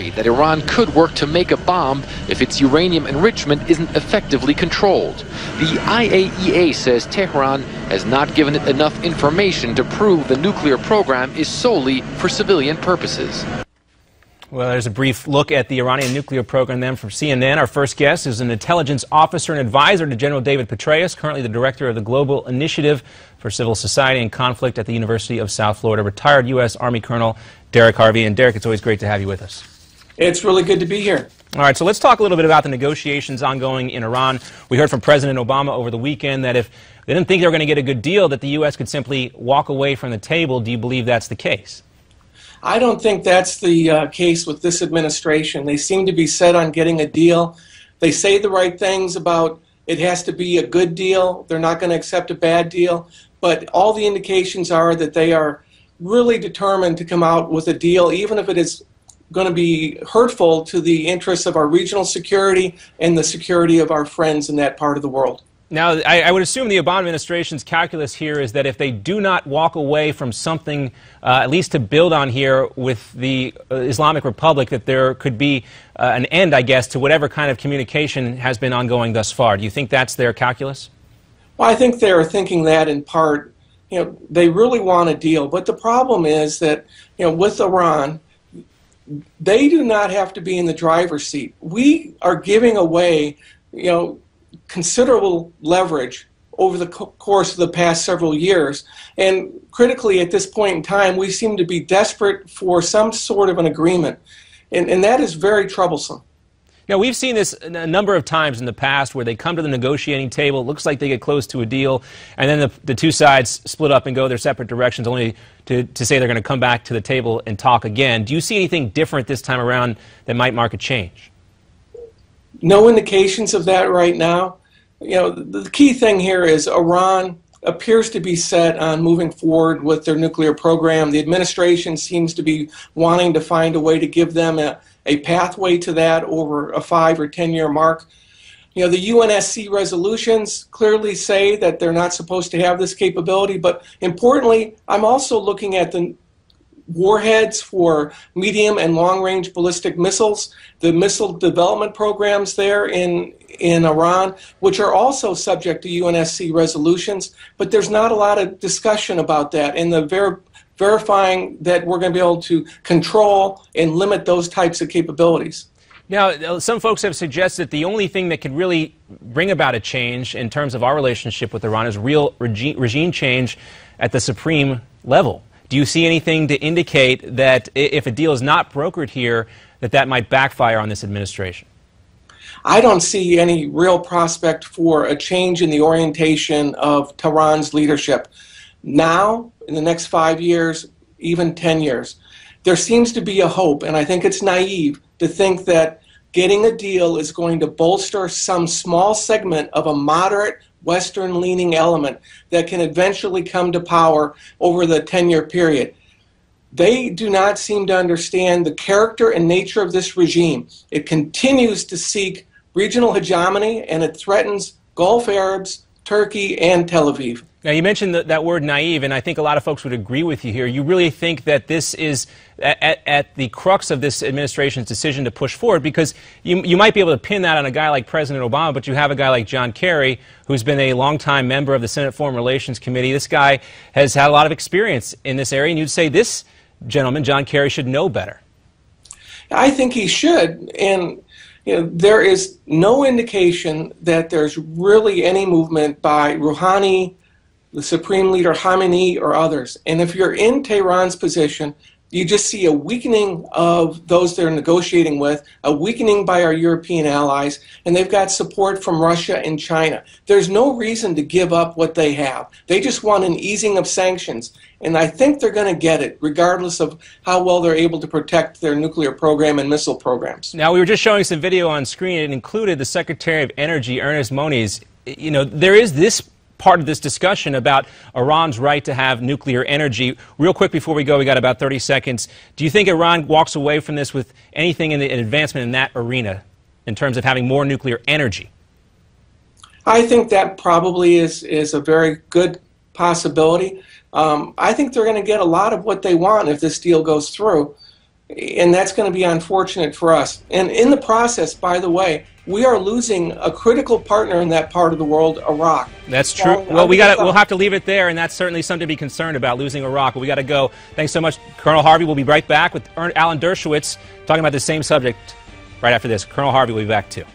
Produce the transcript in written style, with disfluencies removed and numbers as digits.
worry that Iran could work to make a bomb if its uranium enrichment isn't effectively controlled. The IAEA says Tehran has not given it enough information to prove the nuclear program is solely for civilian purposes. Well, there's a brief look at the Iranian nuclear program then from CNN. Our first guest is an intelligence officer and advisor to General David Petraeus, currently the director of the Global Initiative for Civil Society and Conflict at the University of South Florida, retired U.S. Army Colonel Derek Harvey. And Derek, it's always great to have you with us. It's really good to be here. All right, so let's talk a little bit about the negotiations ongoing in Iran. We heard from President Obama over the weekend that if they didn't think they were going to get a good deal, that the U.S. could simply walk away from the table. Do you believe that's the case? I don't think that's the case with this administration. They seem to be set on getting a deal. They say the right things about it has to be a good deal. They're not going to accept a bad deal. But all the indications are that they are really determined to come out with a deal, even if it is going to be hurtful to the interests of our regional security and the security of our friends in that part of the world. Now, I would assume the Obama administration's calculus here is that if they do not walk away from something, at least to build on here with the Islamic Republic, that there could be an end, I guess, to whatever kind of communication has been ongoing thus far. Do you think that's their calculus? Well, I think they're thinking that in part. You know, they really want a deal. But the problem is that, you know, with Iran, they do not have to be in the driver's seat. We are giving away, you know, considerable leverage over the course of the past several years. And critically, at this point in time, we seem to be desperate for some sort of an agreement. And that is very troublesome. Now, we've seen this a number of times in the past where they come to the negotiating table, it looks like they get close to a deal, and then the two sides split up and go their separate directions, only to say they're going to come back to the table and talk again. Do you see anything different this time around that might mark a change? No indications of that right now. You know, the key thing here is Iran appears to be set on moving forward with their nuclear program. The administration seems to be wanting to find a way to give them a pathway to that over a 5 or 10-year mark. You know, the UNSC resolutions clearly say that they're not supposed to have this capability, but importantly, I'm also looking at the warheads for medium and long-range ballistic missiles, the missile development programs there in Iran, which are also subject to UNSC resolutions, but there's not a lot of discussion about that and the verifying that we're going to be able to control and limit those types of capabilities. Now, some folks have suggested the only thing that could really bring about a change in terms of our relationship with Iran is real regime change at the supreme level. Do you see anything to indicate that if a deal is not brokered here, that might backfire on this administration? I don't see any real prospect for a change in the orientation of Tehran's leadership. Now, in the next 5 years, even 10 years, there seems to be a hope, and I think it's naive to think that getting a deal is going to bolster some small segment of a moderate Western-leaning element that can eventually come to power over the 10-year period. They do not seem to understand the character and nature of this regime. It continues to seek regional hegemony, and it threatens Gulf Arabs, Turkey, and Tel Aviv. Now, you mentioned that word naive, and I think a lot of folks would agree with you here. You really think that this is at the crux of this administration's decision to push forward, because you might be able to pin that on a guy like President Obama, but you have a guy like John Kerry, who's been a longtime member of the Senate Foreign Relations Committee. This guy has had a lot of experience in this area, and you'd say this gentleman, John Kerry, should know better. I think he should, and you know, there is no indication that there's really any movement by Rouhani, the Supreme Leader Khamenei, or others. And if you're in Tehran's position, you just see a weakening of those they're negotiating with, a weakening by our European allies, and they've got support from Russia and China. There's no reason to give up what they have. They just want an easing of sanctions, and I think they're going to get it, regardless of how well they're able to protect their nuclear program and missile programs. Now, we were just showing some video on screen. It included the Secretary of Energy, Ernest Moniz. You know, there is this part of this discussion about Iran's right to have nuclear energy. Real quick before we go, we got about 30 seconds. Do you think Iran walks away from this with anything in an advancement in that arena in terms of having more nuclear energy? I think that probably is a very good possibility. I think they're going to get a lot of what they want if this deal goes through. and that's going to be unfortunate for us. And in the process, by the way, we are losing a critical partner in that part of the world, Iraq. That's true. Well, we'll have to leave it there, and that's certainly something to be concerned about, losing Iraq. But we got to go. Thanks so much, Colonel Harvey. We'll be right back with Alan Dershowitz talking about the same subject right after this. Colonel Harvey will be back too.